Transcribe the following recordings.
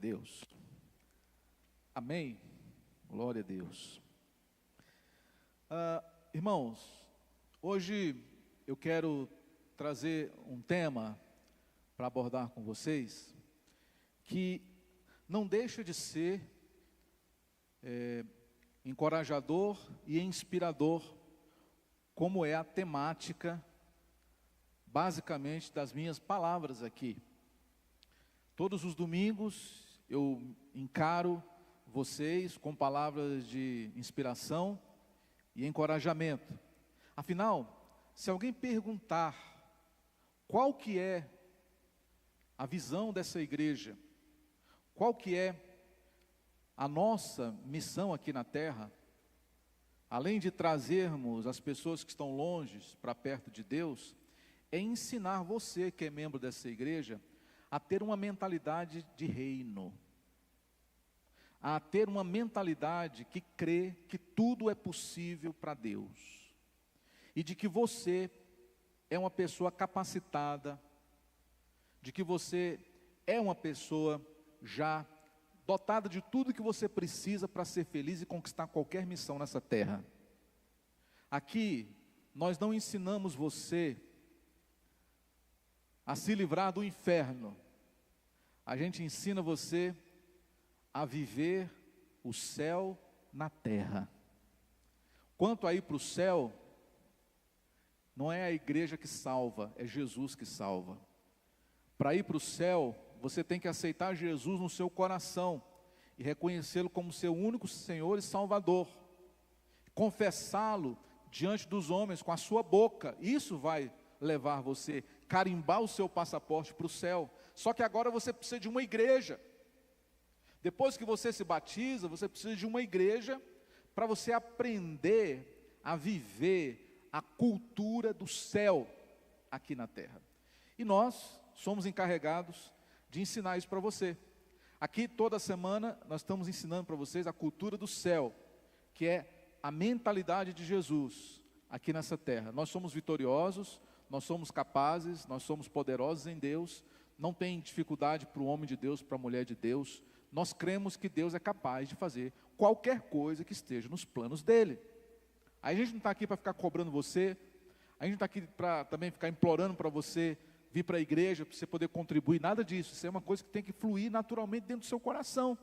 Deus. Amém? Glória a Deus. Irmãos, hoje eu quero trazer um tema para abordar com vocês, que não deixa de ser encorajador e inspirador, como é a temática, basicamente, das minhas palavras aqui. Todos os domingos eu encaro vocês com palavras de inspiração e encorajamento. Afinal, se alguém perguntar qual que é a visão dessa igreja, qual que é a nossa missão aqui na terra, além de trazermos as pessoas que estão longe para perto de Deus, é ensinar você que é membro dessa igreja a ter uma mentalidade de reino, a ter uma mentalidade que crê que tudo é possível para Deus, e de que você é uma pessoa capacitada, de que você é uma pessoa já dotada de tudo que você precisa para ser feliz e conquistar qualquer missão nessa terra. Aqui, nós não ensinamos você a se livrar do inferno. A gente ensina você a viver o céu na terra. Quanto a ir para o céu, não é a igreja que salva, é Jesus que salva. Para ir para o céu, você tem que aceitar Jesus no seu coração e reconhecê-lo como seu único Senhor e Salvador. Confessá-lo diante dos homens com a sua boca. Isso vai levar você, carimbar o seu passaporte para o céu. Só que agora você precisa de uma igreja. Depois que você se batiza, você precisa de uma igreja para você aprender a viver a cultura do céu aqui na terra. E nós somos encarregados de ensinar isso para você. Aqui toda semana nós estamos ensinando para vocês a cultura do céu, que é a mentalidade de Jesus aqui nessa terra. Nós somos vitoriosos, nós somos capazes, nós somos poderosos em Deus, não tem dificuldade para o homem de Deus, para a mulher de Deus. Nós cremos que Deus é capaz de fazer qualquer coisa que esteja nos planos dele. Aí a gente não está aqui para ficar cobrando você, a gente não está aqui para também ficar implorando para você vir para a igreja, para você poder contribuir, nada disso. Isso é uma coisa que tem que fluir naturalmente dentro do seu coração.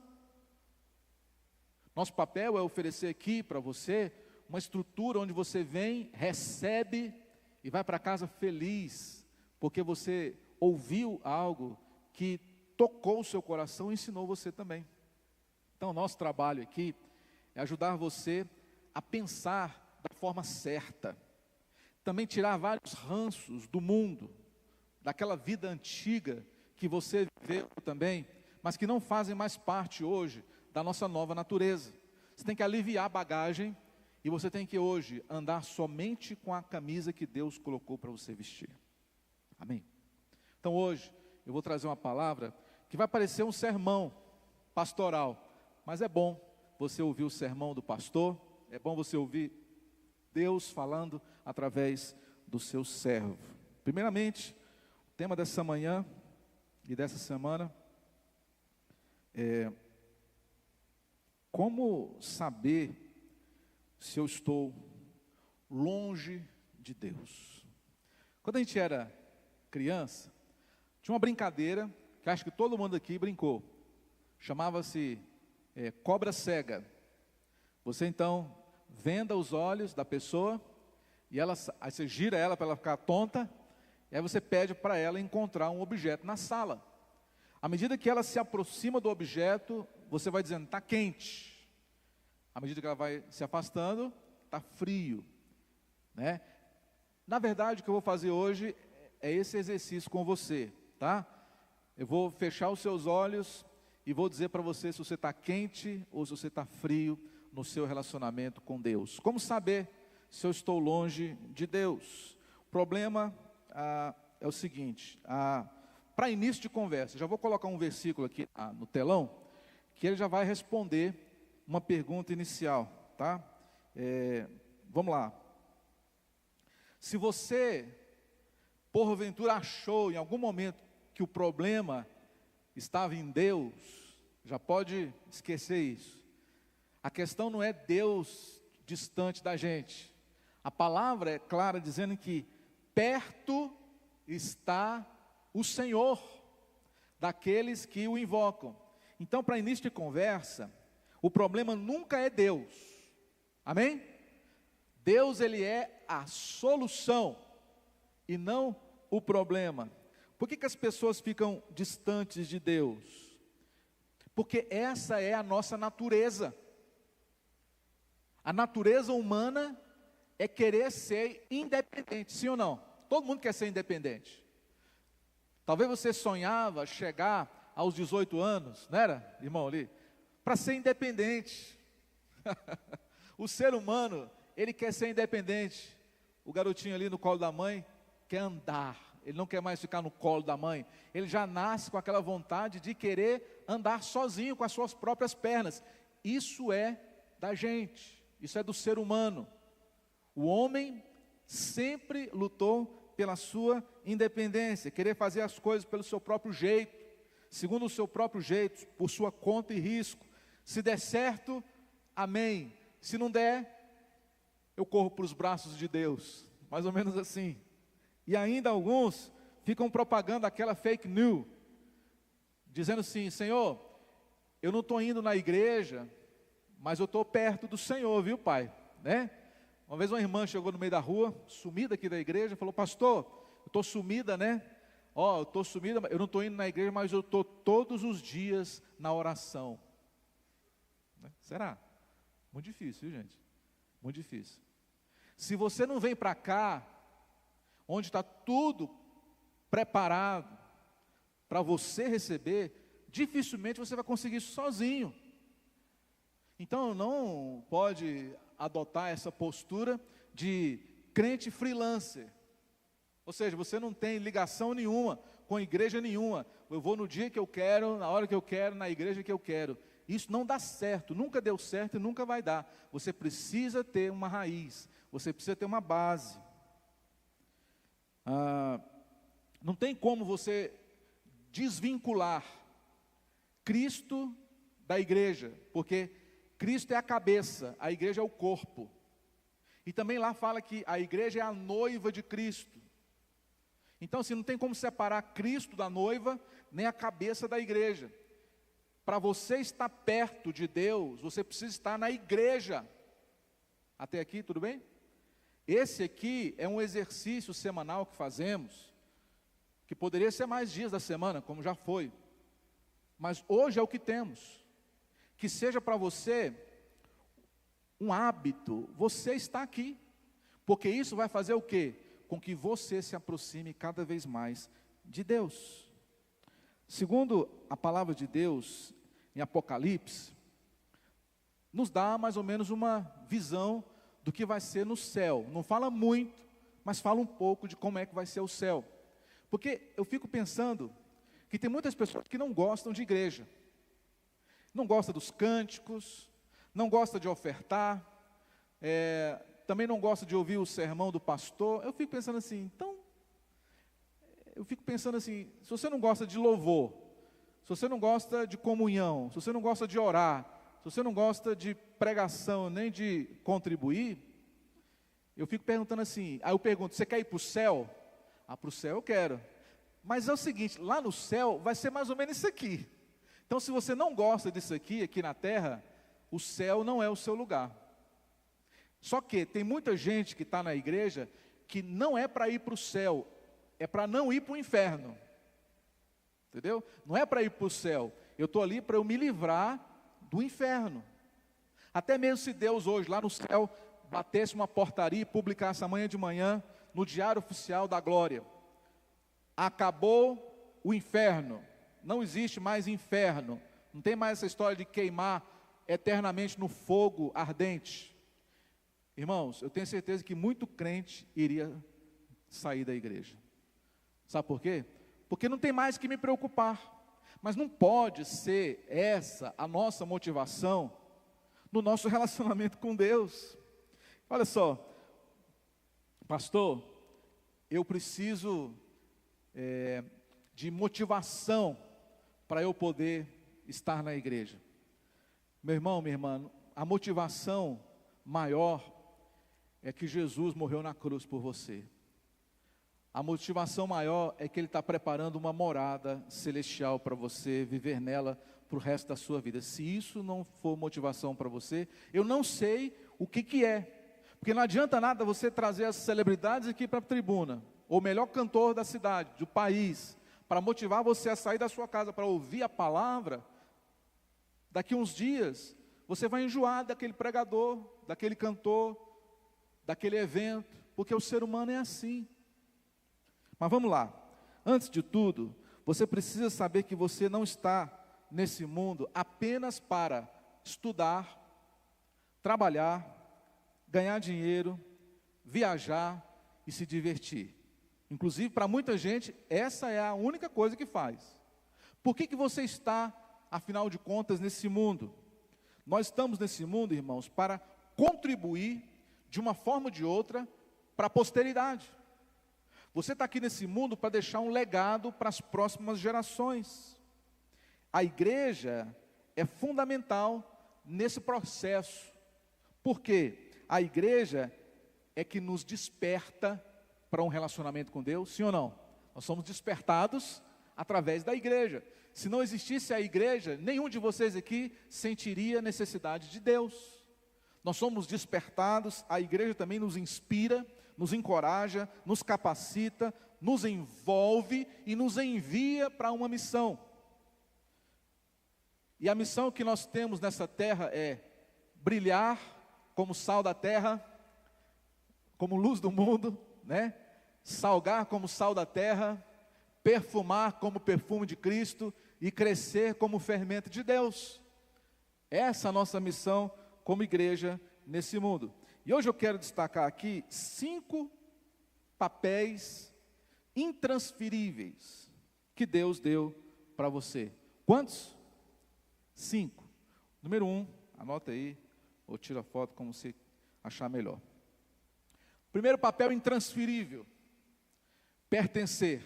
Nosso papel é oferecer aqui para você uma estrutura onde você vem, recebe e vai para casa feliz, porque você ouviu algo que tocou o seu coração e ensinou você também. Então, nosso trabalho aqui é ajudar você a pensar da forma certa, também tirar vários ranços do mundo, daquela vida antiga que você viveu também, mas que não fazem mais parte hoje da nossa nova natureza. Você tem que aliviar a bagagem e você tem que hoje andar somente com a camisa que Deus colocou para você vestir. Amém? Então hoje eu vou trazer uma palavra que vai parecer um sermão pastoral, mas é bom você ouvir o sermão do pastor, é bom você ouvir Deus falando através do seu servo. Primeiramente, o tema dessa manhã e dessa semana é como saber se eu estou longe de Deus. Quando a gente era criança, tinha uma brincadeira que acho que todo mundo aqui brincou. Chamava-se cobra cega. Você então venda os olhos da pessoa e aí você gira ela para ela ficar tonta. E aí você pede para ela encontrar um objeto na sala. À medida que ela se aproxima do objeto, você vai dizendo, está quente. À medida que ela vai se afastando, está frio, né? Na verdade, o que eu vou fazer hoje é esse exercício com você, tá? Eu vou fechar os seus olhos e vou dizer para você se você está quente ou se você está frio no seu relacionamento com Deus. Como saber se eu estou longe de Deus? O problema é o seguinte, para início de conversa, já vou colocar um versículo aqui no telão, que ele já vai responder uma pergunta inicial, tá? Vamos lá. Se você, porventura, achou em algum momento que o problema estava em Deus, Já pode esquecer isso. A questão não é Deus distante da gente. A palavra é clara dizendo que perto está o Senhor daqueles que o invocam. Então, para início de conversa, o problema nunca é Deus. Amém? Deus, ele é a solução e não o problema. Por que as pessoas ficam distantes de Deus? Porque essa é a nossa natureza. A natureza humana é querer ser independente, sim ou não? Todo mundo quer ser independente. Talvez você sonhava chegar aos 18 anos, não era, irmão ali? Para ser independente. O ser humano, ele quer ser independente. O garotinho ali no colo da mãe quer andar. Ele não quer mais ficar no colo da mãe. Ele já nasce com aquela vontade de querer andar sozinho com as suas próprias pernas. Isso é da gente. Isso é do ser humano. O homem sempre lutou pela sua independência, querer fazer as coisas pelo seu próprio jeito, segundo o seu próprio jeito, por sua conta e risco. Se der certo, amém. Se não der, eu corro para os braços de Deus. Mais ou menos assim. E ainda alguns ficam propagando aquela fake news, dizendo assim: Senhor, eu não estou indo na igreja, mas eu estou perto do Senhor, viu, pai? Né? Uma vez uma irmã chegou no meio da rua, sumida aqui da igreja, falou: pastor, eu estou sumida, né? Eu estou sumida, eu não estou indo na igreja, mas eu estou todos os dias na oração. Será? Muito difícil, viu, gente? Muito difícil. Se você não vem para cá, onde está tudo preparado para você receber, dificilmente você vai conseguir isso sozinho. Então não pode adotar essa postura de crente freelancer. Ou seja, você não tem ligação nenhuma com igreja nenhuma. Eu vou no dia que eu quero, na hora que eu quero, na igreja que eu quero. Isso não dá certo, nunca deu certo e nunca vai dar. Você precisa ter uma raiz, você precisa ter uma base. Não tem como você desvincular Cristo da igreja, porque Cristo é a cabeça, a igreja é o corpo. E também lá fala que a igreja é a noiva de Cristo. Então assim, não tem como separar Cristo da noiva, nem a cabeça da igreja. Para você estar perto de Deus, você precisa estar na igreja. Até aqui, tudo bem? Esse aqui é um exercício semanal que fazemos, que poderia ser mais dias da semana, como já foi. Mas hoje é o que temos. Que seja para você um hábito, você está aqui. Porque isso vai fazer o quê? Com que você se aproxime cada vez mais de Deus. Segundo a palavra de Deus, em Apocalipse, nos dá mais ou menos uma visão do que vai ser no céu. Não fala muito, mas fala um pouco de como é que vai ser o céu. Porque eu fico pensando que tem muitas pessoas que não gostam de igreja. Não gosta dos cânticos, não gosta de ofertar, também não gosta de ouvir o sermão do pastor. Eu fico pensando assim, se você não gosta de louvor, se você não gosta de comunhão, se você não gosta de orar, se você não gosta de pregação, nem de contribuir, eu fico perguntando assim, aí eu pergunto, você quer ir para o céu? Para o céu eu quero. Mas é o seguinte, lá no céu vai ser mais ou menos isso aqui. Então se você não gosta disso aqui na terra, o céu não é o seu lugar. Só que tem muita gente que está na igreja, que não é para ir para o céu, é para não ir para o inferno. Entendeu? Não é para ir para o céu, eu estou ali para eu me livrar do inferno. Até mesmo se Deus hoje, lá no céu, batesse uma portaria e publicasse amanhã de manhã, no Diário Oficial da Glória: acabou o inferno, não existe mais inferno, não tem mais essa história de queimar eternamente no fogo ardente. Irmãos, eu tenho certeza que muito crente iria sair da igreja. Sabe por quê? Porque não tem mais que me preocupar. Mas não pode ser essa a nossa motivação no nosso relacionamento com Deus. Olha só, pastor, eu preciso de motivação para eu poder estar na igreja? Meu irmão, minha irmã, a motivação maior é que Jesus morreu na cruz por você. A motivação maior é que Ele está preparando uma morada celestial para você, viver nela para o resto da sua vida. Se isso não for motivação para você, eu não sei o que é. Porque não adianta nada você trazer as celebridades aqui para a tribuna, ou o melhor cantor da cidade, do país, para motivar você a sair da sua casa para ouvir a palavra. Daqui uns dias, você vai enjoar daquele pregador, daquele cantor, daquele evento, porque o ser humano é assim. Mas vamos lá, antes de tudo, você precisa saber que você não está nesse mundo apenas para estudar, trabalhar, ganhar dinheiro, viajar e se divertir. Inclusive, para muita gente, essa é a única coisa que faz. Por que você está, afinal de contas, nesse mundo? Nós estamos nesse mundo, irmãos, para contribuir, de uma forma ou de outra, para a posteridade. Você está aqui nesse mundo para deixar um legado para as próximas gerações. A igreja é fundamental nesse processo. Por quê? A igreja é que nos desperta para um relacionamento com Deus, sim ou não? Nós somos despertados através da igreja. Se não existisse a igreja, nenhum de vocês aqui sentiria necessidade de Deus. Nós somos despertados, a igreja também nos inspira, nos encoraja, nos capacita, nos envolve e nos envia para uma missão. E a missão que nós temos nessa terra é brilhar como sal da terra, como luz do mundo, né? Salgar como sal da terra, perfumar como perfume de Cristo e crescer como fermento de Deus. Essa é a nossa missão como igreja nesse mundo. E hoje eu quero destacar aqui 5 papéis intransferíveis que Deus deu para você. Quantos? 5. Número 1, anota aí, ou tira a foto como você achar melhor. Primeiro papel intransferível, pertencer.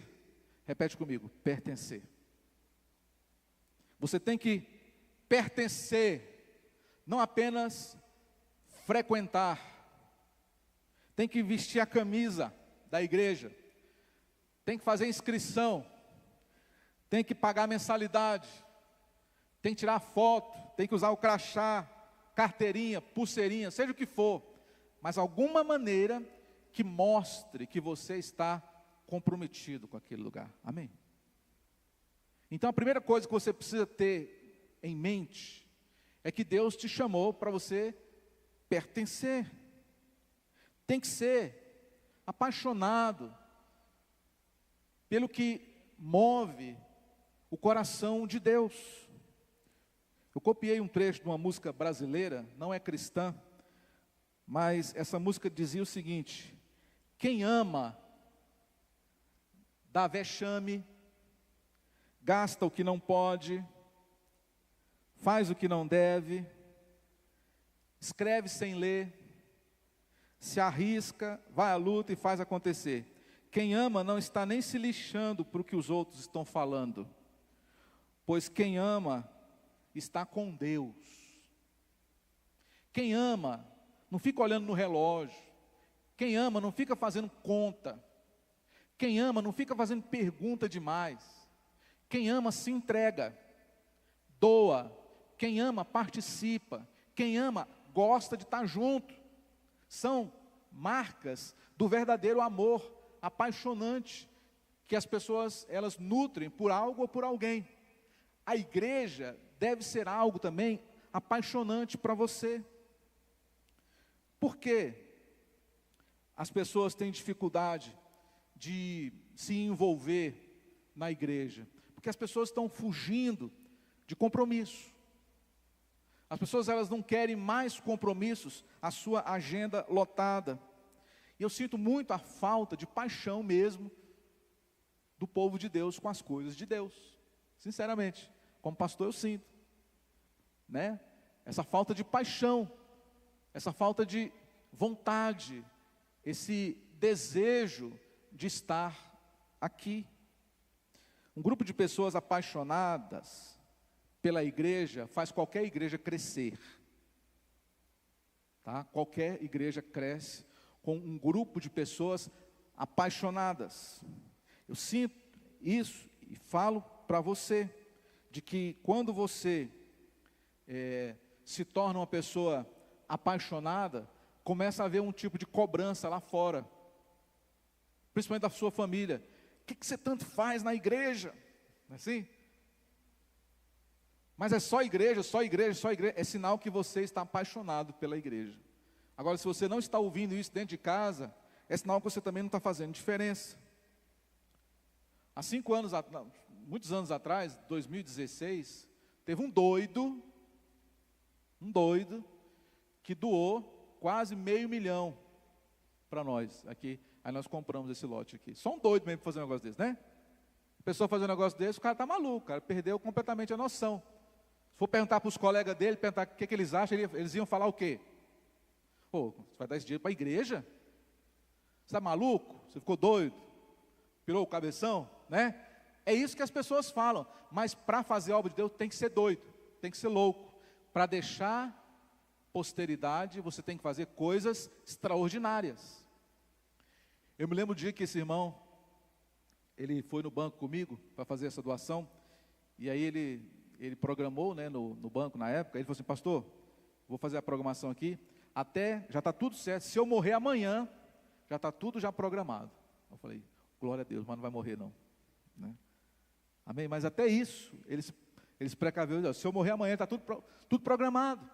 Repete comigo, pertencer. Você tem que pertencer, não apenas frequentar. Tem que vestir a camisa da igreja, tem que fazer inscrição, tem que pagar mensalidade, tem que tirar foto, tem que usar o crachá, carteirinha, pulseirinha, seja o que for, mas alguma maneira que mostre que você está comprometido com aquele lugar. Amém? Então a primeira coisa que você precisa ter em mente é que Deus te chamou para você pertencer. Tem que ser apaixonado pelo que move o coração de Deus. Eu copiei um trecho de uma música brasileira, não é cristã, mas essa música dizia o seguinte: quem ama dá vexame, gasta o que não pode, faz o que não deve, escreve sem ler, se arrisca, vai à luta e faz acontecer. Quem ama não está nem se lixando para o que os outros estão falando, pois quem ama está com Deus. Quem ama não fica olhando no relógio, quem ama não fica fazendo conta, quem ama não fica fazendo pergunta demais, quem ama se entrega, doa, quem ama participa, quem ama gosta de estar junto. São marcas do verdadeiro amor apaixonante que as pessoas elas nutrem por algo ou por alguém. A igreja deve ser algo também apaixonante para você. Por quê? As pessoas têm dificuldade de se envolver na igreja, porque as pessoas estão fugindo de compromisso. As pessoas elas não querem mais compromissos, a sua agenda lotada. E eu sinto muito a falta de paixão mesmo do povo de Deus com as coisas de Deus. Sinceramente, como pastor eu sinto, né? Essa falta de paixão, essa falta de vontade, esse desejo de estar aqui. Um grupo de pessoas apaixonadas pela igreja faz qualquer igreja crescer. Tá? Qualquer igreja cresce com um grupo de pessoas apaixonadas. Eu sinto isso e falo para você, de que quando você se torna uma pessoa apaixonada, começa a haver um tipo de cobrança lá fora, principalmente da sua família. O que você tanto faz na igreja? Não é assim? Mas é só igreja, só igreja, só igreja. É sinal que você está apaixonado pela igreja. Agora, se você não está ouvindo isso dentro de casa, é sinal que você também não está fazendo diferença. Há 5 anos, muitos anos atrás, 2016, teve um doido, que doou quase $500 mil para nós aqui. Aí nós compramos esse lote aqui. Só um doido mesmo para fazer um negócio desse, né? A pessoa fazer um negócio desse, o cara está maluco, o cara perdeu completamente a noção. Se for perguntar para os colegas dele, perguntar o que eles acham, eles iam falar o quê? Pô, você vai dar esse dinheiro para a igreja? Você está maluco? Você ficou doido? Pirou o cabeção? Né? É isso que as pessoas falam. Mas para fazer a obra de Deus tem que ser doido, tem que ser louco. Para deixar posteridade, você tem que fazer coisas extraordinárias. Eu me lembro do dia que esse irmão, ele foi no banco comigo para fazer essa doação. E aí ele programou, né, no banco na época. Ele falou assim: pastor, vou fazer a programação aqui. Até, já está tudo certo. Se eu morrer amanhã, já está tudo já programado. Eu falei: glória a Deus, mas não vai morrer não. Né? Amém? Mas até isso, eles precaveu. Se eu morrer amanhã, está tudo programado.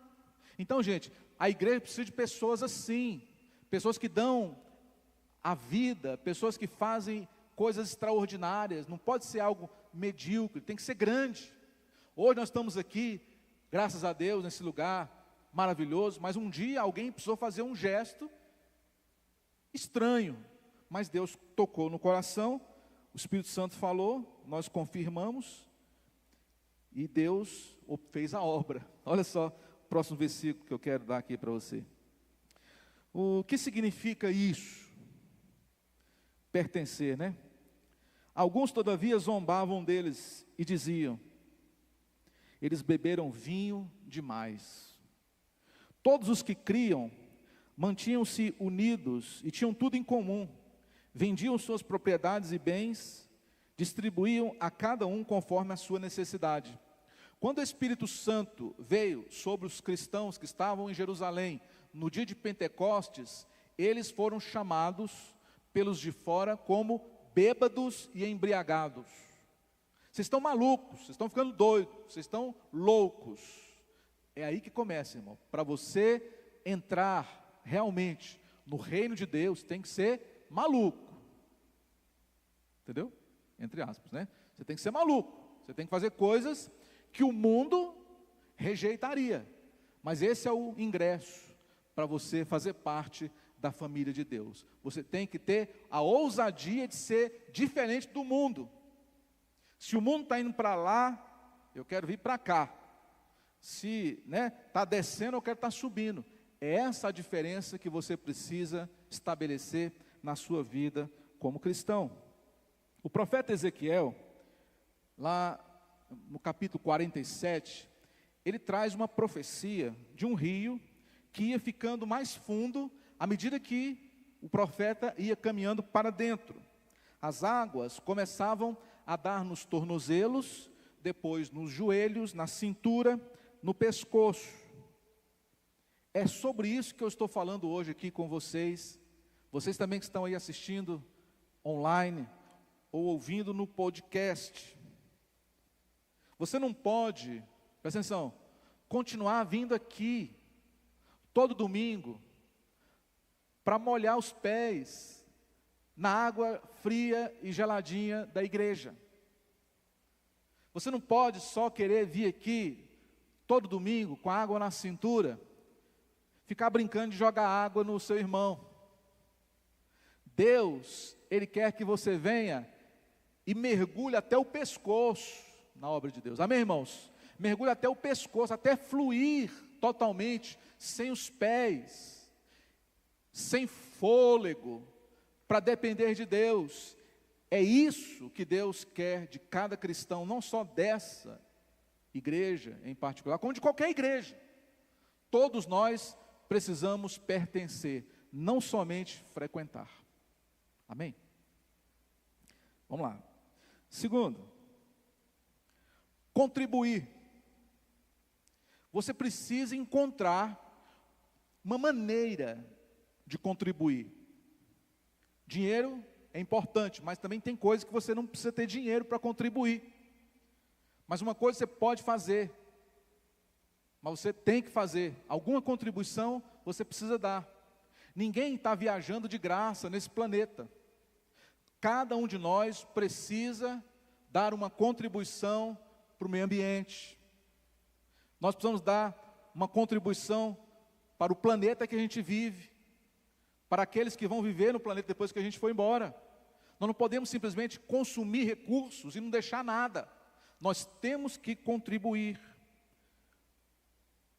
Então, gente, a igreja precisa de pessoas assim. Pessoas que dão a vida, pessoas que fazem coisas extraordinárias. Não pode ser algo medíocre, tem que ser grande. Hoje nós estamos aqui, graças a Deus, nesse lugar maravilhoso, mas um dia alguém precisou fazer um gesto estranho, mas Deus tocou no coração, o Espírito Santo falou, nós confirmamos, e Deus fez a obra. Olha só o próximo versículo que eu quero dar aqui para você. O que significa isso? Pertencer, né? Alguns, todavia, zombavam deles e diziam: eles beberam vinho demais. Todos os que criam mantinham-se unidos e tinham tudo em comum. Vendiam suas propriedades e bens, distribuíam a cada um conforme a sua necessidade. Quando o Espírito Santo veio sobre os cristãos que estavam em Jerusalém, no dia de Pentecostes, eles foram chamados pelos de fora como bêbados e embriagados. Vocês estão malucos, vocês estão ficando doidos, vocês estão loucos. É aí que começa, irmão. Para você entrar realmente no reino de Deus, tem que ser maluco. Entendeu? Entre aspas, né? Você tem que ser maluco. Você tem que fazer coisas que o mundo rejeitaria. Mas esse é o ingresso para você fazer parte da família de Deus. Você tem que ter a ousadia de ser diferente do mundo. Se o mundo está indo para lá, eu quero vir para cá. Se está descendo, eu quero estar subindo. É essa a diferença que você precisa estabelecer na sua vida como cristão. O profeta Ezequiel, lá no capítulo 47, ele traz uma profecia de um rio que ia ficando mais fundo à medida que o profeta ia caminhando para dentro. As águas começavam a dar nos tornozelos, depois nos joelhos, na cintura, no pescoço. É sobre isso que eu estou falando hoje aqui com vocês. Vocês também que estão aí assistindo online ou ouvindo no podcast. Você não pode, presta atenção, continuar vindo aqui todo domingo para molhar os pés na água fria e geladinha da igreja. Você não pode só querer vir aqui todo domingo com a água na cintura, ficar brincando de jogar água no seu irmão. Deus, Ele quer que você venha e mergulhe até o pescoço na obra de Deus. Amém, irmãos? Mergulhe até o pescoço, até fluir totalmente, sem os pés, sem fôlego, para depender de Deus. É isso que Deus quer de cada cristão, não só dessa igreja em particular, como de qualquer igreja. Todos nós precisamos pertencer, não somente frequentar. Amém? Vamos lá. Segundo, contribuir. Você precisa encontrar uma maneira de contribuir. Dinheiro é importante, mas também tem coisas que você não precisa ter dinheiro para contribuir. Mas uma coisa você pode fazer, mas você tem que fazer. Alguma contribuição você precisa dar. Ninguém está viajando de graça nesse planeta. Cada um de nós precisa dar uma contribuição para o meio ambiente. Nós precisamos dar uma contribuição para o planeta que a gente vive, para aqueles que vão viver no planeta depois que a gente for embora. Nós não podemos simplesmente consumir recursos e não deixar nada. Nós temos que contribuir.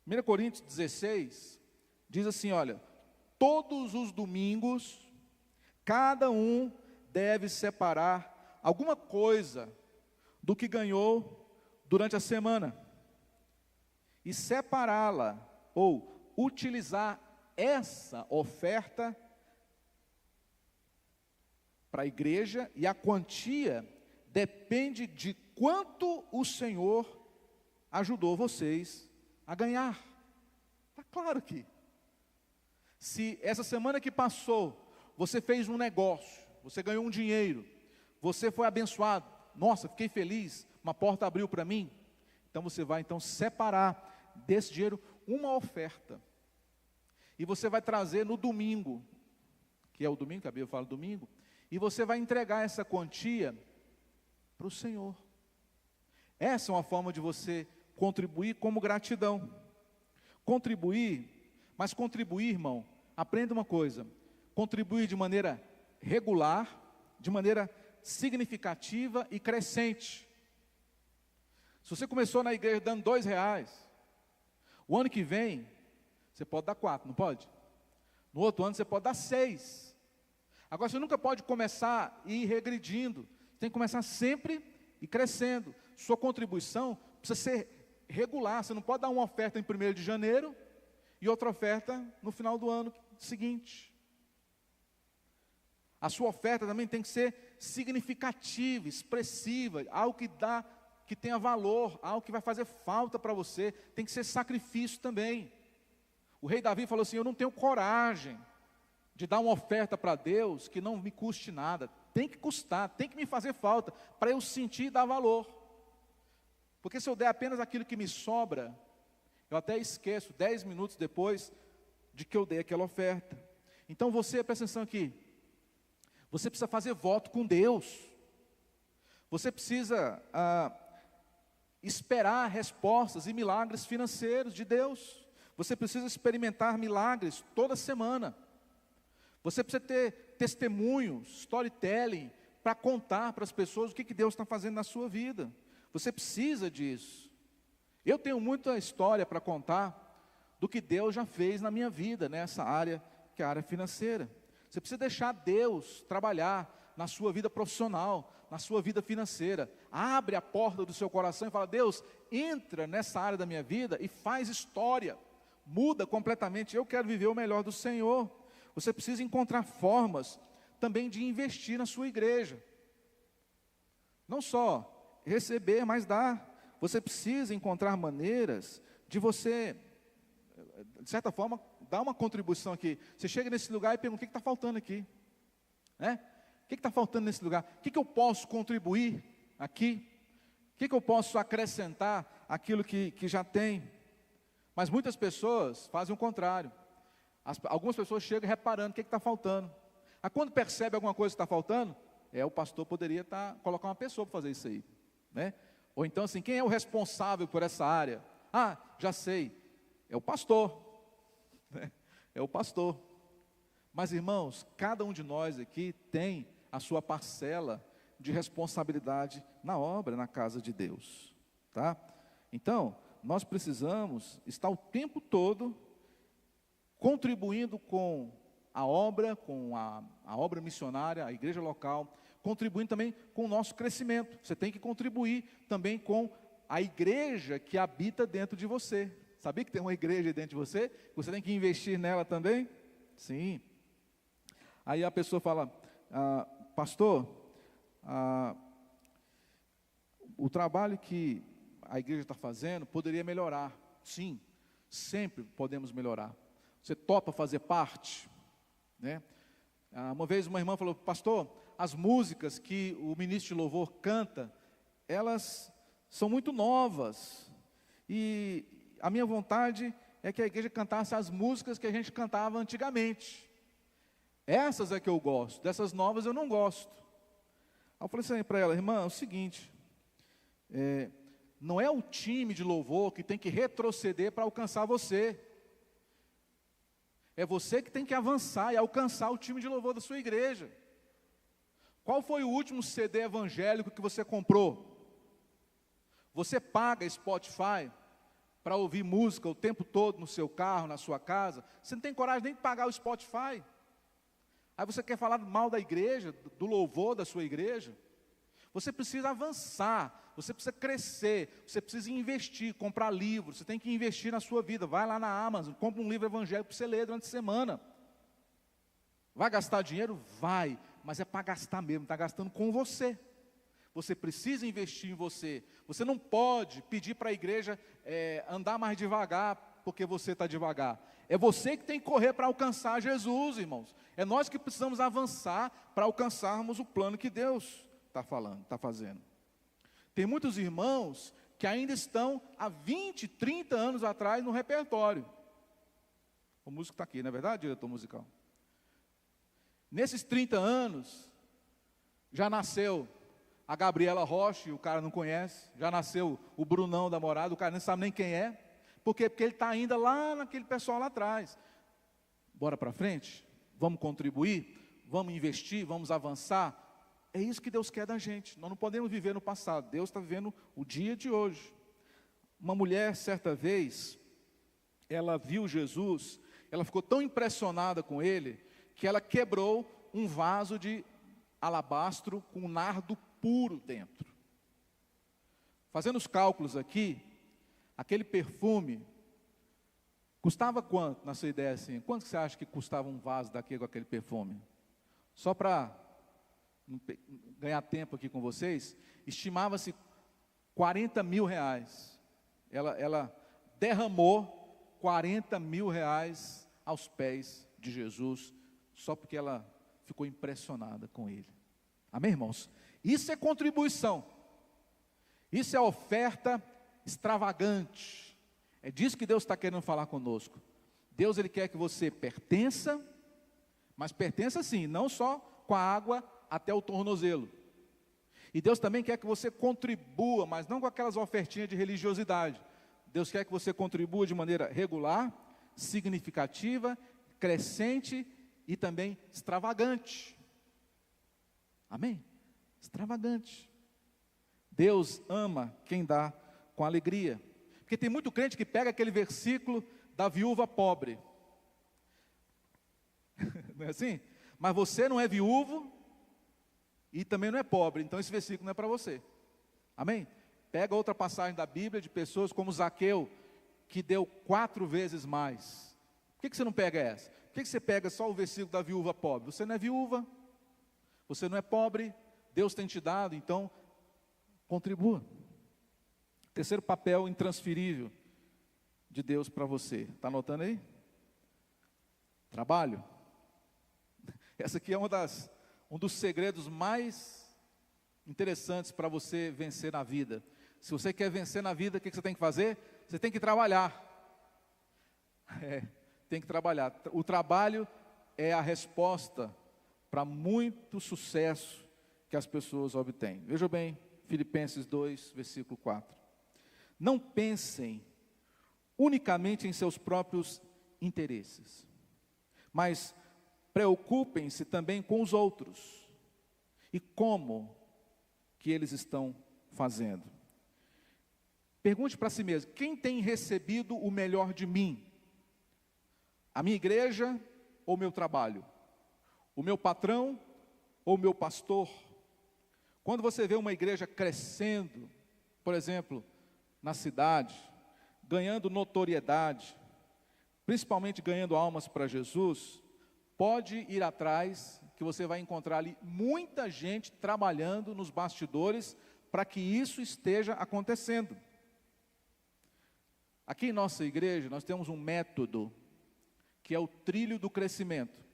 1 Coríntios 16 diz assim, olha, todos os domingos, cada um deve separar alguma coisa do que ganhou durante a semana e separá-la ou utilizar essa oferta para a igreja, e a quantia depende de quanto o Senhor ajudou vocês a ganhar. Está claro aqui. Se essa semana que passou, você fez um negócio, você ganhou um dinheiro, você foi abençoado, nossa, fiquei feliz, uma porta abriu para mim, então você vai separar desse dinheiro uma oferta, e você vai trazer no domingo, que é o domingo, que a Bíblia fala domingo, e você vai entregar essa quantia para o Senhor. Essa é uma forma de você contribuir como gratidão. Contribuir, mas contribuir, irmão, aprenda uma coisa, contribuir de maneira regular, de maneira significativa e crescente. Se você começou na igreja dando R$2, o ano que vem, você pode dar 4, não pode? No outro ano você pode dar 6. Agora você nunca pode começar e ir regredindo, você tem que começar sempre e crescendo. Sua contribuição precisa ser regular, você não pode dar uma oferta em 1º de janeiro e outra oferta no final do ano seguinte. A sua oferta também tem que ser significativa, expressiva, algo que tenha valor, algo que vai fazer falta para você, tem que ser sacrifício também. O rei Davi falou assim, eu não tenho coragem de dar uma oferta para Deus que não me custe nada, tem que custar, tem que me fazer falta, para eu sentir e dar valor. Porque se eu der apenas aquilo que me sobra, eu até esqueço 10 minutos depois de que eu dei aquela oferta. Então você, presta atenção aqui, você precisa fazer voto com Deus, você precisa esperar respostas e milagres financeiros de Deus, você precisa experimentar milagres toda semana, você precisa ter testemunhos, storytelling, para contar para as pessoas o que Deus está fazendo na sua vida, você precisa disso. Eu tenho muita história para contar do que Deus já fez na minha vida, nessa área, que é a área financeira. Você precisa deixar Deus trabalhar na sua vida profissional, na sua vida financeira. Abre a porta do seu coração e fala, Deus, entra nessa área da minha vida e faz história. Muda completamente, eu quero viver o melhor do Senhor. Você precisa encontrar formas também de investir na sua igreja. Não só receber, mas dar. Você precisa encontrar maneiras de você, de certa forma, dar uma contribuição aqui. Você chega nesse lugar e pergunta, o que está faltando aqui? Né? O que está faltando nesse lugar? O que eu posso contribuir aqui? O que eu posso acrescentar àquilo que já tem? Mas muitas pessoas fazem o contrário. Algumas pessoas chegam reparando o que está faltando. Aí quando percebe alguma coisa que está faltando, o pastor poderia colocar uma pessoa para fazer isso aí, né? Ou então assim, quem é o responsável por essa área? Ah, já sei, é o pastor, né? É o pastor. Mas irmãos, cada um de nós aqui tem a sua parcela de responsabilidade na obra, na casa de Deus, tá? Então, nós precisamos estar o tempo todo contribuindo com a obra missionária, a igreja local, contribuindo também com o nosso crescimento. Você tem que contribuir também com a igreja que habita dentro de você. Sabia que tem uma igreja dentro de você? Você tem que investir nela também? Sim. Aí a pessoa fala, pastor, o trabalho que a igreja está fazendo poderia melhorar. Sim, sempre podemos melhorar. Você topa fazer parte? Né? Uma vez uma irmã falou, pastor, as músicas que o ministro de louvor canta, elas são muito novas, e a minha vontade é que a igreja cantasse as músicas que a gente cantava antigamente. Essas é que eu gosto, dessas novas eu não gosto. Aí eu falei assim para ela, irmã, é o seguinte, não é o time de louvor que tem que retroceder para alcançar você. É você que tem que avançar e alcançar o time de louvor da sua igreja. Qual foi o último CD evangélico que você comprou? Você paga Spotify para ouvir música o tempo todo no seu carro, na sua casa? Você não tem coragem nem de pagar o Spotify. Aí você quer falar mal da igreja, do louvor da sua igreja? Você precisa avançar, você precisa crescer, você precisa investir, comprar livros, você tem que investir na sua vida. Vai lá na Amazon, compra um livro evangélico para você ler durante a semana. Vai gastar dinheiro? Vai, mas é para gastar mesmo, está gastando com você. Você precisa investir em você. Você não pode pedir para a igreja andar mais devagar, porque você está devagar. É você que tem que correr para alcançar Jesus, irmãos. É nós que precisamos avançar para alcançarmos o plano que Deus está fazendo. Tem muitos irmãos que ainda estão há 20, 30 anos atrás no repertório. O músico está aqui, não é verdade, diretor musical? Nesses 30 anos, já nasceu a Gabriela Rocha, e o cara não conhece. Já nasceu o Brunão da Morada, o cara não sabe nem quem é. Por quê? Porque ele está ainda lá naquele pessoal lá atrás. Bora para frente? Vamos contribuir? Vamos investir? Vamos avançar? É isso que Deus quer da gente. Nós não podemos viver no passado. Deus está vivendo o dia de hoje. Uma mulher, certa vez, ela viu Jesus, ela ficou tão impressionada com ele, que ela quebrou um vaso de alabastro com um nardo puro dentro. Fazendo os cálculos aqui, aquele perfume custava quanto, na sua ideia assim? Quanto você acha que custava um vaso daqui com aquele perfume? Só para ganhar tempo aqui com vocês, estimava-se 40 mil reais. Ela derramou 40 mil reais aos pés de Jesus, só porque ela ficou impressionada com ele. Amém, irmãos? Isso é contribuição. Isso é oferta extravagante. É disso que Deus está querendo falar conosco. Deus, Ele quer que você pertença, mas pertença sim, não só com a água até o tornozelo. E Deus também quer que você contribua, mas não com aquelas ofertinhas de religiosidade. Deus quer que você contribua de maneira regular, significativa, crescente e também extravagante. Amém? Extravagante. Deus ama quem dá com alegria. Porque tem muito crente que pega aquele versículo da viúva pobre. Não é assim? Mas você não é viúvo e também não é pobre, então esse versículo não é para você. Amém? Pega outra passagem da Bíblia de pessoas como Zaqueu, que deu 4 vezes mais. Por que você não pega essa? Por que você pega só o versículo da viúva pobre? Você não é viúva, você não é pobre, Deus tem te dado, então contribua. Terceiro papel intransferível de Deus para você. Está anotando aí? Trabalho. Essa aqui é um dos segredos mais interessantes para você vencer na vida. Se você quer vencer na vida, o que você tem que fazer? Você tem que trabalhar. Tem que trabalhar. O trabalho é a resposta para muito sucesso que as pessoas obtêm. Veja bem, Filipenses 2, versículo 4. Não pensem unicamente em seus próprios interesses, mas preocupem-se também com os outros e como que eles estão fazendo. Pergunte para si mesmo: quem tem recebido o melhor de mim? A minha igreja ou o meu trabalho? O meu patrão ou o meu pastor? Quando você vê uma igreja crescendo, por exemplo, na cidade, ganhando notoriedade, principalmente ganhando almas para Jesus, pode ir atrás, que você vai encontrar ali muita gente trabalhando nos bastidores para que isso esteja acontecendo. Aqui em nossa igreja, nós temos um método, que é o trilho do crescimento.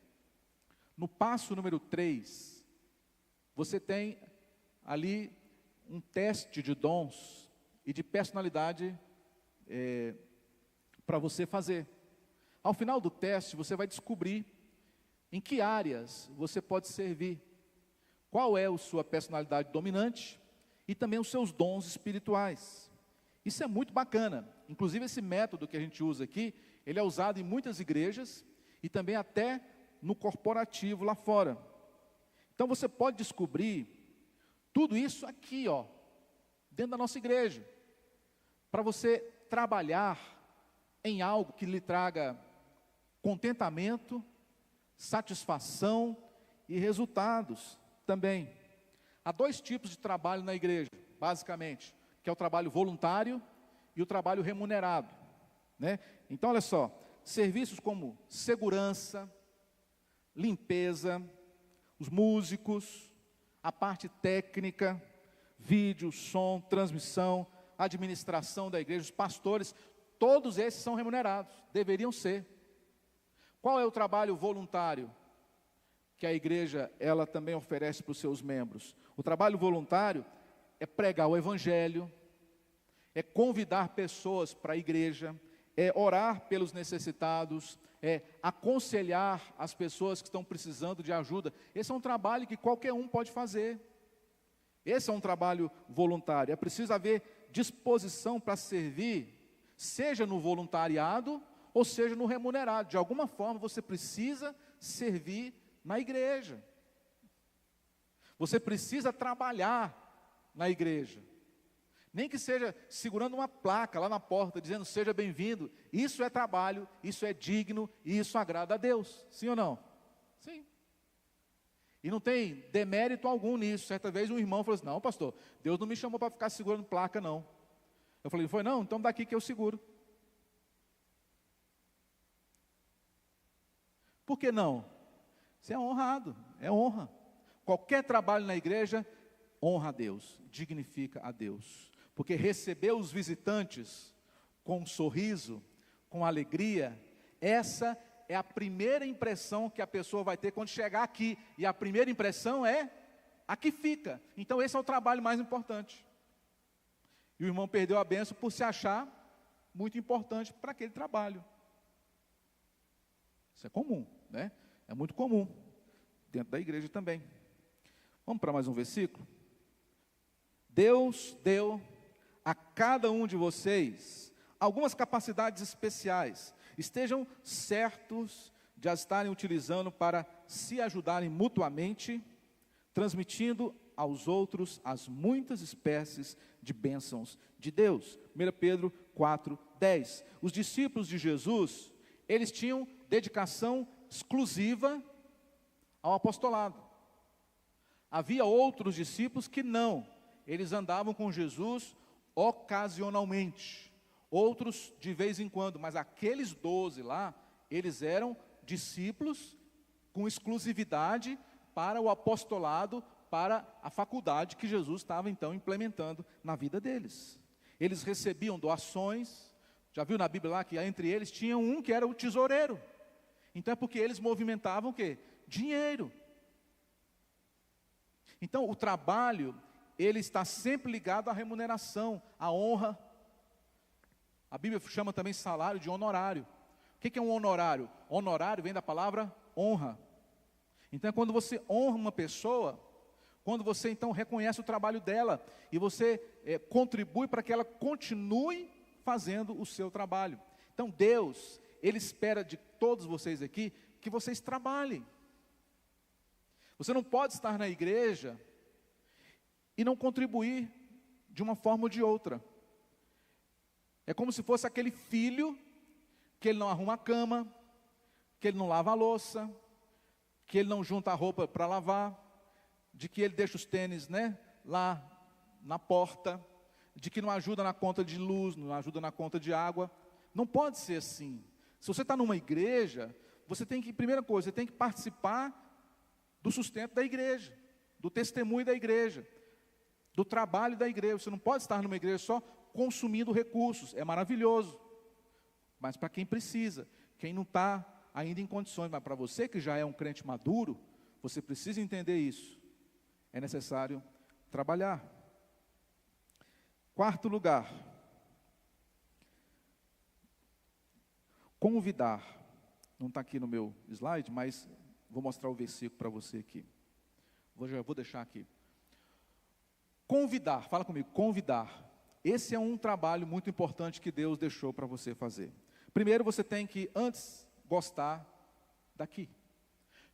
No passo número 3, você tem ali um teste de dons e de personalidade para você fazer. Ao final do teste, você vai descobrir em que áreas você pode servir, qual é a sua personalidade dominante e também os seus dons espirituais. Isso é muito bacana. Inclusive esse método que a gente usa aqui, ele é usado em muitas igrejas e também até no corporativo lá fora. Então você pode descobrir tudo isso aqui, ó, dentro da nossa igreja, para você trabalhar em algo que lhe traga contentamento, satisfação e resultados também. Há 2 tipos de trabalho na igreja, basicamente, que é o trabalho voluntário e o trabalho remunerado, né? Então, olha só, serviços como segurança, limpeza, os músicos, a parte técnica, vídeo, som, transmissão, administração da igreja, os pastores, todos esses são remunerados, deveriam ser. Qual é o trabalho voluntário que a igreja, ela também oferece para os seus membros? O trabalho voluntário é pregar o evangelho, é convidar pessoas para a igreja, é orar pelos necessitados, é aconselhar as pessoas que estão precisando de ajuda. Esse é um trabalho que qualquer um pode fazer. Esse é um trabalho voluntário. É preciso haver disposição para servir, seja no voluntariado ou seja no remunerado. De alguma forma você precisa servir na igreja. Você precisa trabalhar na igreja. Nem que seja segurando uma placa lá na porta, dizendo seja bem-vindo. Isso é trabalho, isso é digno e isso agrada a Deus. Sim ou não? Sim. E não tem demérito algum nisso. Certa vez um irmão falou assim, não pastor, Deus não me chamou para ficar segurando placa não. Eu falei, foi não? Então daqui que eu seguro. Por que não? Você é honrado, é honra. Qualquer trabalho na igreja honra a Deus, dignifica a Deus. Porque receber os visitantes com um sorriso, com alegria, essa é a primeira impressão que a pessoa vai ter quando chegar aqui. E a primeira impressão é a que fica. Então esse é o trabalho mais importante. E o irmão perdeu a bênção por se achar muito importante para aquele trabalho. Isso é comum, né? É muito comum, dentro da igreja também. Vamos para mais um versículo? Deus deu a cada um de vocês algumas capacidades especiais. Estejam certos de as estarem utilizando para se ajudarem mutuamente, transmitindo aos outros as muitas espécies de bênçãos de Deus. 1 Pedro 4:10. Os discípulos de Jesus, eles tinham dedicação exclusiva ao apostolado. Havia outros discípulos que não. Eles andavam com Jesus ocasionalmente, outros de vez em quando, mas aqueles 12 lá, eles eram discípulos com exclusividade para o apostolado, para a faculdade que Jesus estava então implementando na vida deles. Eles recebiam doações, já viu na Bíblia lá que entre eles tinha um que era o tesoureiro. Então é porque eles movimentavam o quê? Dinheiro. Então o trabalho, ele está sempre ligado à remuneração, à honra. A Bíblia chama também salário de honorário. O que é um honorário? Honorário vem da palavra honra. Então é quando você honra uma pessoa, quando você então reconhece o trabalho dela, e você contribui para que ela continue fazendo o seu trabalho. Então Deus, Ele espera de todos vocês aqui, que vocês trabalhem. Você não pode estar na igreja e não contribuir de uma forma ou de outra. É como se fosse aquele filho que ele não arruma a cama, que ele não lava a louça, que ele não junta a roupa para lavar, de que ele deixa os tênis, né, lá na porta, de que não ajuda na conta de luz, não ajuda na conta de água. Não pode ser assim. Se você está numa igreja, você tem que, primeira coisa, você tem que participar do sustento da igreja, do testemunho da igreja, do trabalho da igreja. Você não pode estar numa igreja só consumindo recursos. É maravilhoso, mas para quem precisa, quem não está ainda em condições, mas para você que já é um crente maduro, você precisa entender isso. É necessário trabalhar. Quarto lugar, convidar. Não está aqui no meu slide, mas vou mostrar o versículo para você aqui. Já vou deixar aqui. Convidar, fala comigo, convidar. Esse é um trabalho muito importante que Deus deixou para você fazer. Primeiro você tem que, antes, gostar daqui.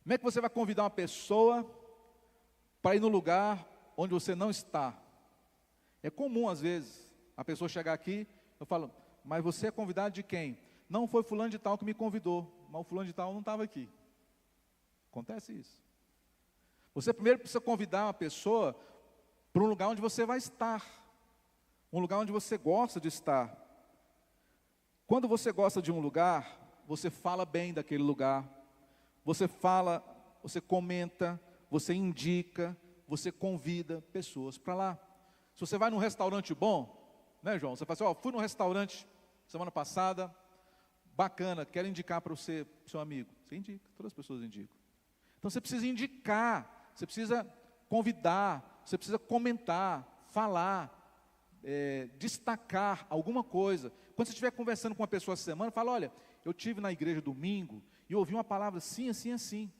Como é que você vai convidar uma pessoa para ir no lugar onde você não está? É comum, às vezes, a pessoa chegar aqui, eu falo, mas você é convidado de quem? Não, foi fulano de tal que me convidou, mas o fulano de tal não estava aqui. Acontece isso. Você primeiro precisa convidar uma pessoa para um lugar onde você vai estar, um lugar onde você gosta de estar. Quando você gosta de um lugar, você fala bem daquele lugar, você fala, você comenta, você indica, você convida pessoas para lá. Se você vai num restaurante bom, né, João? Você fala assim, fui num restaurante semana passada, bacana, quero indicar para você, seu amigo. Você indica, todas as pessoas indicam. Então você precisa indicar, você precisa convidar, você precisa comentar, falar, destacar alguma coisa. Quando você estiver conversando com uma pessoa essa semana, fala, olha, eu estive na igreja domingo e ouvi uma palavra assim, assim, assim.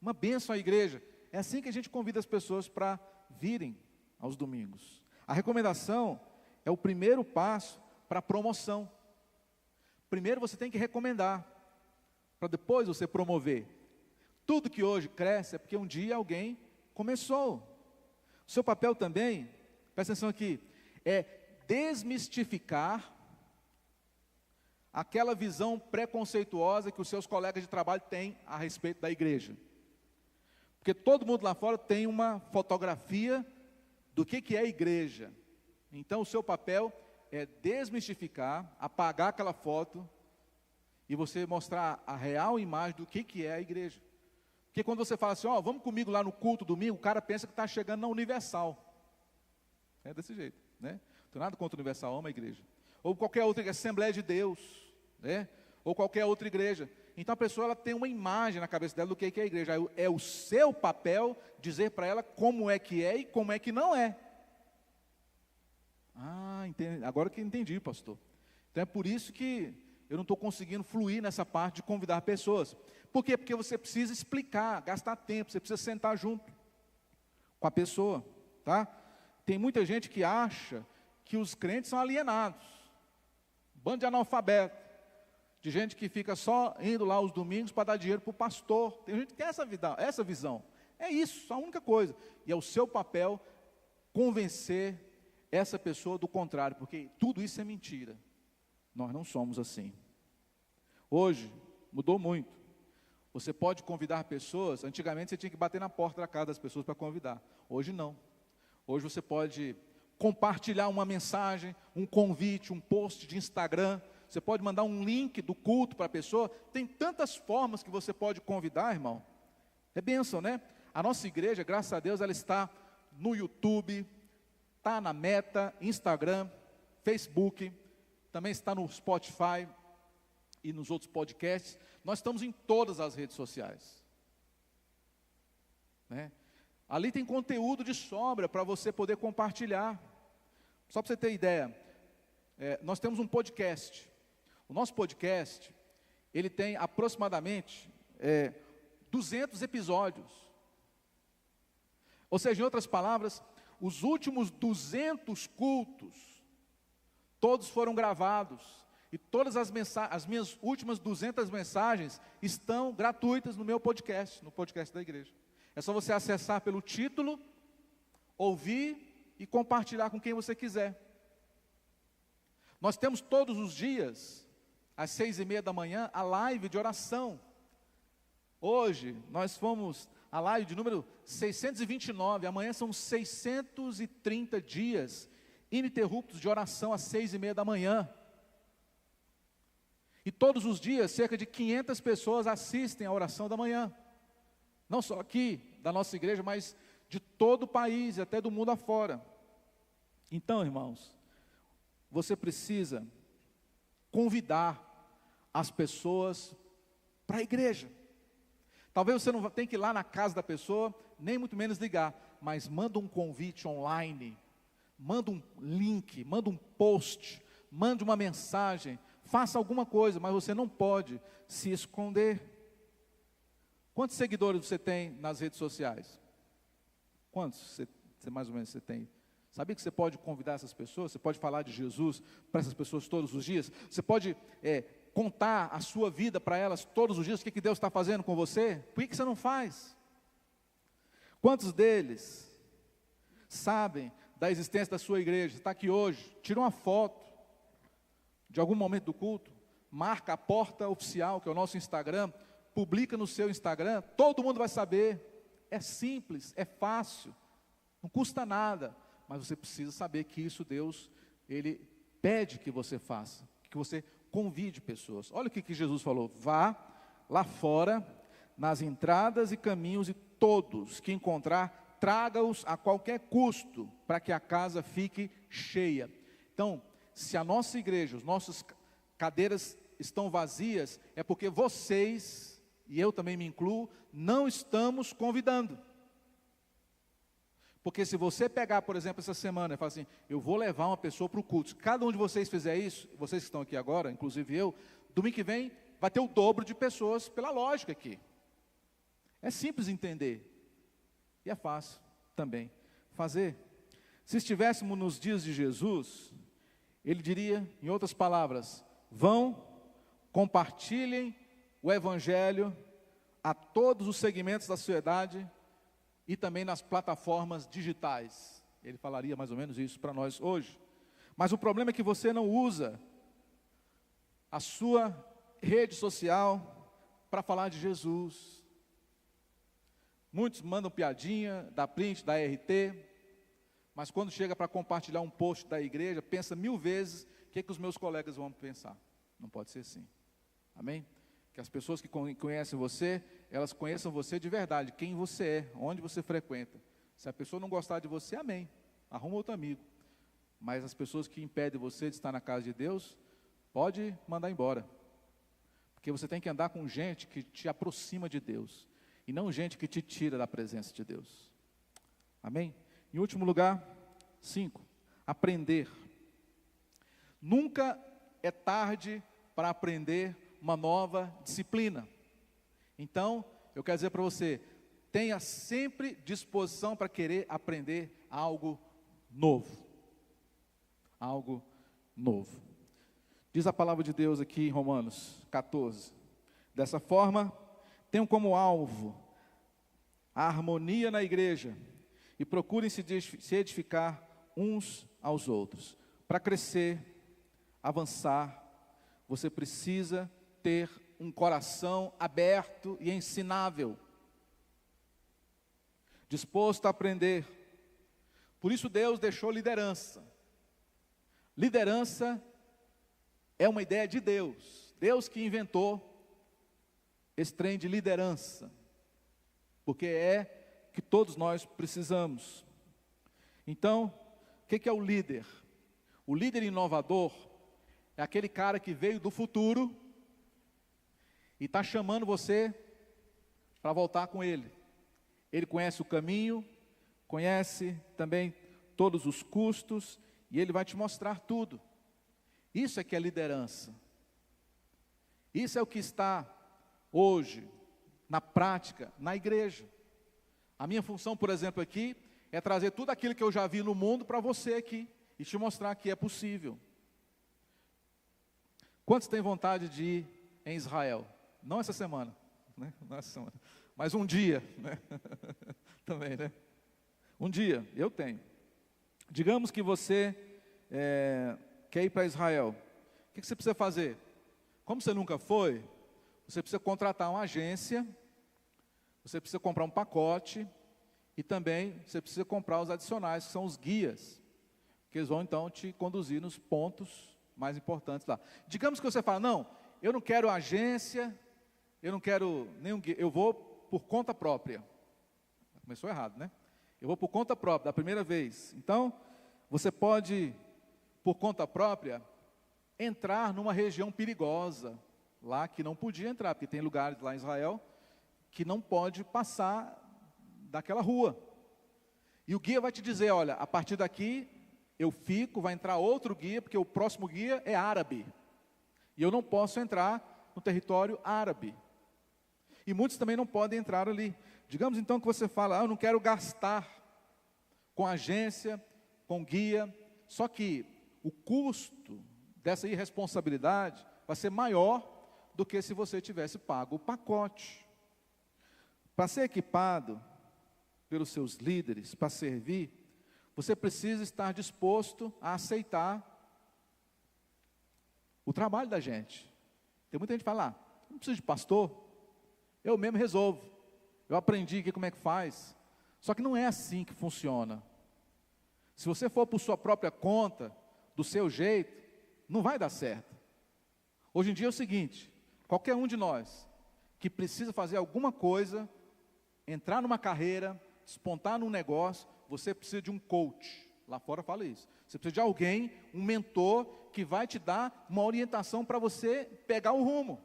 Uma bênção à igreja. É assim que a gente convida as pessoas para virem aos domingos. A recomendação é o primeiro passo para a promoção. Primeiro você tem que recomendar, para depois você promover. Tudo que hoje cresce é porque um dia alguém começou. O seu papel também, presta atenção aqui, é desmistificar aquela visão preconceituosa que os seus colegas de trabalho têm a respeito da igreja. Porque todo mundo lá fora tem uma fotografia do que é a igreja. Então o seu papel é desmistificar, apagar aquela foto e você mostrar a real imagem do que é a igreja. Porque quando você fala assim, vamos comigo lá no culto domingo, o cara pensa que está chegando na Universal. É desse jeito, né? Não tem nada contra a Universal, ama a igreja. Ou qualquer outra Assembleia de Deus, né? Ou qualquer outra igreja. Então a pessoa ela tem uma imagem na cabeça dela do que é a igreja. É o seu papel dizer para ela como é que é e como é que não é. Entendi. Agora que entendi, pastor. Então é por isso que eu não estou conseguindo fluir nessa parte de convidar pessoas. Por quê? Porque você precisa explicar, gastar tempo, você precisa sentar junto com a pessoa, tá? Tem muita gente que acha que os crentes são alienados. Bando de analfabeto. De gente que fica só indo lá aos domingos para dar dinheiro para o pastor. Tem gente que tem essa visão. É isso, a única coisa. E é o seu papel convencer essa pessoa do contrário, porque tudo isso é mentira. Nós não somos assim. Hoje, mudou muito. Você pode convidar pessoas, antigamente você tinha que bater na porta da casa das pessoas para convidar. Hoje não. Hoje você pode compartilhar uma mensagem, um convite, um post de Instagram. Você pode mandar um link do culto para a pessoa. Tem tantas formas que você pode convidar, irmão. É bênção, né? A nossa igreja, graças a Deus, ela está no YouTube, está na Meta, Instagram, Facebook, também está no Spotify e nos outros podcasts. Nós estamos em todas as redes sociais, né? Ali tem conteúdo de sobra para você poder compartilhar. Só para você ter ideia, nós temos um podcast. O nosso podcast, ele tem aproximadamente 200 episódios. Ou seja, em outras palavras, os últimos 200 cultos, todos foram gravados. E todas as minhas últimas 200 mensagens estão gratuitas no meu podcast, no podcast da igreja. É só você acessar pelo título, ouvir e compartilhar com quem você quiser. Nós temos todos os dias, às 6:30 da manhã, a live de oração. Hoje, nós fomos a live de número 629, amanhã são 630 dias ininterruptos de oração às 6:30 da manhã. E todos os dias, cerca de 500 pessoas assistem à oração da manhã. Não só aqui, da nossa igreja, mas de todo o país e até do mundo afora. Então, irmãos, você precisa convidar as pessoas para a igreja. Talvez você não tenha que ir lá na casa da pessoa, nem muito menos ligar, mas manda um convite online, manda um link, manda um post, mande uma mensagem, faça alguma coisa, mas você não pode se esconder. Quantos seguidores você tem nas redes sociais? Quantos você mais ou menos você tem? Sabia que você pode convidar essas pessoas? Você pode falar de Jesus para essas pessoas todos os dias? Você pode contar a sua vida para elas todos os dias? O que Deus está fazendo com você? Por que você não faz? Quantos deles sabem da existência da sua igreja? Está aqui hoje, tira uma foto de algum momento do culto, marca a porta oficial, que é o nosso Instagram, publica no seu Instagram, todo mundo vai saber. É simples, é fácil, não custa nada, mas você precisa saber que isso Deus, Ele pede que você faça, que você convide pessoas. Olha o que Jesus falou: vá lá fora, nas entradas e caminhos, e todos que encontrar, traga-os a qualquer custo, para que a casa fique cheia. Então, se a nossa igreja, as nossas cadeiras estão vazias, é porque vocês, e eu também me incluo, não estamos convidando. Porque se você pegar, por exemplo, essa semana e falar assim, eu vou levar uma pessoa para o culto, se cada um de vocês fizer isso, vocês que estão aqui agora, inclusive eu, domingo que vem vai ter o dobro de pessoas, pela lógica aqui. É simples entender, e é fácil também fazer. Se estivéssemos nos dias de Jesus, Ele diria, em outras palavras, vão, compartilhem o Evangelho a todos os segmentos da sociedade e também nas plataformas digitais. Ele falaria mais ou menos isso para nós hoje. Mas o problema é que você não usa a sua rede social para falar de Jesus. Muitos mandam piadinha, dá print, dá RT, mas quando chega para compartilhar um post da igreja, pensa 1000 vezes o que os meus colegas vão pensar. Não pode ser assim. Amém? Que as pessoas que conhecem você, elas conheçam você de verdade, quem você é, onde você frequenta. Se a pessoa não gostar de você, amém, arruma outro amigo. Mas as pessoas que impedem você de estar na casa de Deus, pode mandar embora. Porque você tem que andar com gente que te aproxima de Deus, e não gente que te tira da presença de Deus. Amém? Em último lugar, 5, aprender. Nunca é tarde para aprender uma nova disciplina. Então, eu quero dizer para você, tenha sempre disposição para querer aprender algo novo. Algo novo. Diz a palavra de Deus aqui em Romanos 14. Dessa forma, tenham como alvo a harmonia na igreja e procurem se edificar uns aos outros. Para crescer, avançar, você precisa ter um coração aberto e ensinável, disposto a aprender. Por isso Deus deixou liderança. Liderança é uma ideia de Deus. Deus que inventou esse trem de liderança, porque é que todos nós precisamos. Então, o que é o líder? O líder inovador é aquele cara que veio do futuro e está chamando você para voltar com ele. Ele conhece o caminho, conhece também todos os custos, e ele vai te mostrar tudo. Isso é que é liderança. Isso é o que está hoje, na prática, na igreja. A minha função, por exemplo, aqui, é trazer tudo aquilo que eu já vi no mundo para você aqui, e te mostrar que é possível. Quantos têm vontade de ir em Israel? Não essa semana, né? Não essa semana, mas um dia, né? Também, né? Um dia, eu tenho. Digamos que você quer ir para Israel. O que você precisa fazer? Como você nunca foi, você precisa contratar uma agência, você precisa comprar um pacote, e também você precisa comprar os adicionais, que são os guias, que eles vão então te conduzir nos pontos mais importantes lá. Digamos que você fala, não, eu não quero agência, eu não quero nenhum guia, eu vou por conta própria. Começou errado, né? Eu vou por conta própria, da primeira vez. Então, você pode, por conta própria, entrar numa região perigosa, lá que não podia entrar, porque tem lugares lá em Israel que não pode passar daquela rua. E o guia vai te dizer, olha, a partir daqui eu fico, vai entrar outro guia, porque o próximo guia é árabe. E eu não posso entrar no território árabe. E muitos também não podem entrar ali. Digamos então que você fala, eu não quero gastar com agência, com guia, só que o custo dessa irresponsabilidade vai ser maior do que se você tivesse pago o pacote. Para ser equipado pelos seus líderes, para servir, você precisa estar disposto a aceitar o trabalho da gente. Tem muita gente que fala, não preciso de pastor, eu mesmo resolvo. Eu aprendi aqui como é que faz. Só que não é assim que funciona. Se você for por sua própria conta, do seu jeito, não vai dar certo. Hoje em dia é o seguinte, qualquer um de nós que precisa fazer alguma coisa, entrar numa carreira, despontar num negócio, você precisa de um coach. Lá fora fala isso. Você precisa de alguém, um mentor, que vai te dar uma orientação para você pegar o rumo.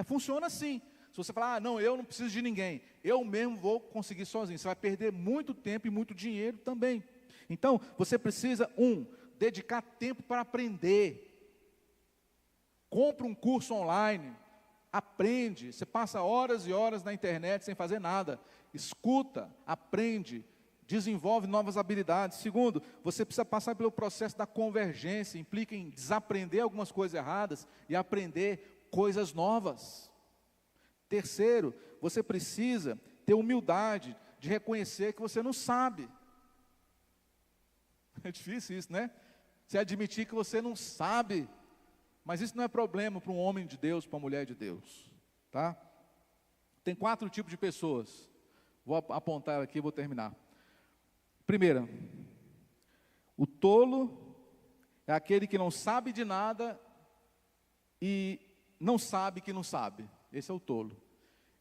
Funciona assim. Se você falar, não, eu não preciso de ninguém, eu mesmo vou conseguir sozinho, você vai perder muito tempo e muito dinheiro também. Então, você precisa, dedicar tempo para aprender. Compra um curso online, aprende, você passa horas e horas na internet sem fazer nada, escuta, aprende, desenvolve novas habilidades. Segundo, você precisa passar pelo processo da convergência, implica em desaprender algumas coisas erradas e aprender coisas novas. Terceiro, você precisa ter humildade de reconhecer que você não sabe. É difícil isso, né? Você admitir que você não sabe, mas isso não é problema para um homem de Deus, para uma mulher de Deus, tá? Tem 4 tipos de pessoas, vou apontar aqui e vou terminar. Primeira, o tolo é aquele que não sabe de nada e não sabe que não sabe. Esse é o tolo.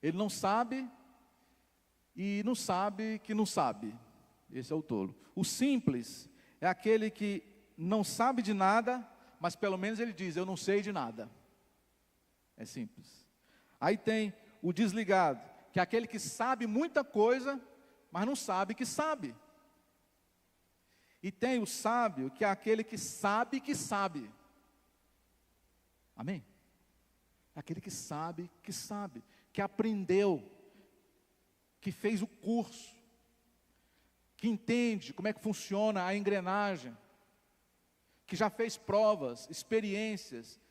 Ele não sabe e não sabe que não sabe. Esse é o tolo. O simples é aquele que não sabe de nada, mas pelo menos ele diz, eu não sei de nada. É simples. Aí tem o desligado, que é aquele que sabe muita coisa, mas não sabe que sabe. E tem o sábio, que é aquele que sabe, amém? Aquele que sabe, que aprendeu, que fez o curso, que entende como é que funciona a engrenagem, que já fez provas, experiências,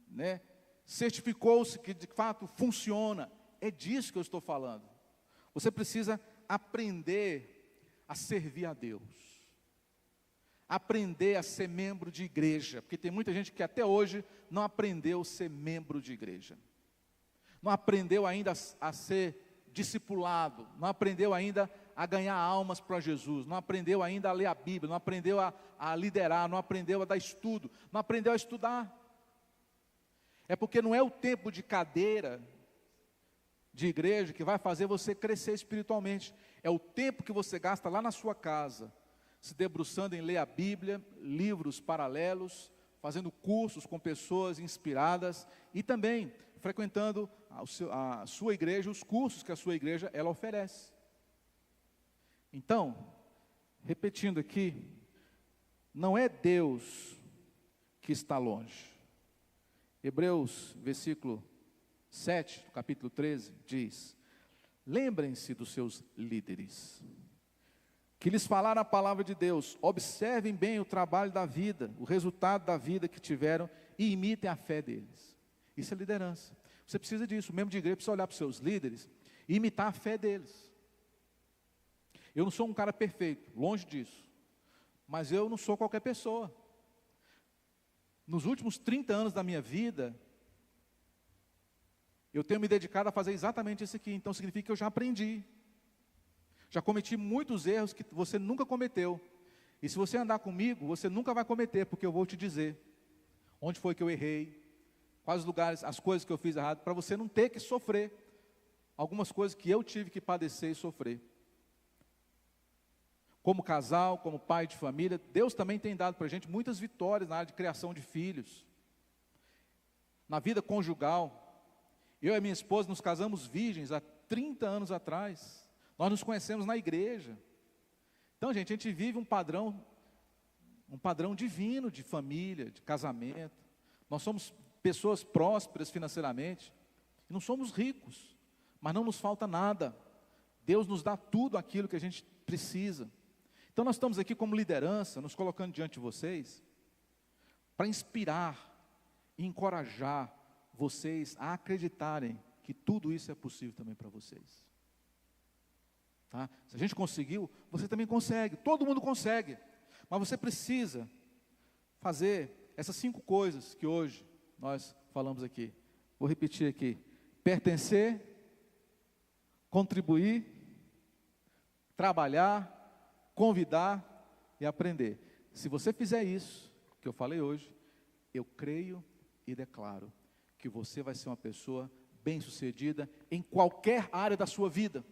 né? Certificou-se que de fato funciona. É disso que eu estou falando. Você precisa aprender a servir a Deus, aprender a ser membro de igreja, porque tem muita gente que até hoje não aprendeu a ser membro de igreja, não aprendeu ainda a ser discipulado, não aprendeu ainda a ganhar almas para Jesus, não aprendeu ainda a ler a Bíblia, não aprendeu a liderar, não aprendeu a dar estudo, não aprendeu a estudar. É porque não é o tempo de cadeira de igreja que vai fazer você crescer espiritualmente, é o tempo que você gasta lá na sua casa, se debruçando em ler a Bíblia, livros paralelos, fazendo cursos com pessoas inspiradas e também frequentando a sua igreja, os cursos que a sua igreja ela oferece. Então, repetindo aqui, não é Deus que está longe. Hebreus, versículo 7, capítulo 13, diz: lembrem-se dos seus líderes, que lhes falaram a palavra de Deus, observem bem o trabalho da vida, o resultado da vida que tiveram e imitem a fé deles. Isso é liderança. Você precisa disso, o membro de igreja precisa olhar para os seus líderes e imitar a fé deles. Eu não sou um cara perfeito, longe disso, mas eu não sou qualquer pessoa. Nos últimos 30 anos da minha vida, eu tenho me dedicado a fazer exatamente isso aqui, então significa que eu já aprendi. Já cometi muitos erros que você nunca cometeu. E se você andar comigo, você nunca vai cometer, porque eu vou te dizer onde foi que eu errei, quais lugares, as coisas que eu fiz errado, para você não ter que sofrer algumas coisas que eu tive que padecer e sofrer. Como casal, como pai de família, Deus também tem dado para a gente muitas vitórias na área de criação de filhos. Na vida conjugal, eu e a minha esposa nos casamos virgens há 30 anos atrás. Nós nos conhecemos na igreja. Então, gente, a gente vive um padrão divino de família, de casamento. Nós somos pessoas prósperas financeiramente. E não somos ricos, mas não nos falta nada. Deus nos dá tudo aquilo que a gente precisa. Então nós estamos aqui como liderança, nos colocando diante de vocês, para inspirar e encorajar vocês a acreditarem que tudo isso é possível também para vocês. Tá? Se a gente conseguiu, você também consegue, todo mundo consegue. Mas você precisa fazer essas 5 coisas que hoje nós falamos aqui. Vou repetir aqui: pertencer, contribuir, trabalhar, convidar e aprender. Se você fizer isso que eu falei hoje, eu creio e declaro que você vai ser uma pessoa bem-sucedida em qualquer área da sua vida.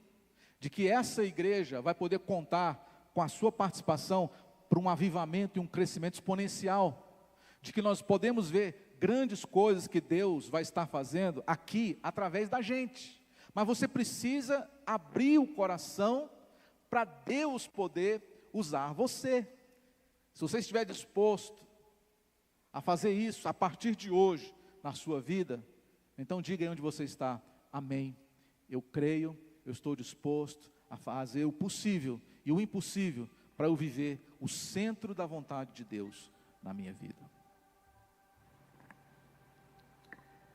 De que essa igreja vai poder contar com a sua participação para um avivamento e um crescimento exponencial. De que nós podemos ver grandes coisas que Deus vai estar fazendo aqui através da gente. Mas você precisa abrir o coração para Deus poder usar você. Se você estiver disposto a fazer isso a partir de hoje na sua vida, então diga aí onde você está: amém, eu creio, eu estou disposto a fazer o possível e o impossível para eu viver o centro da vontade de Deus na minha vida.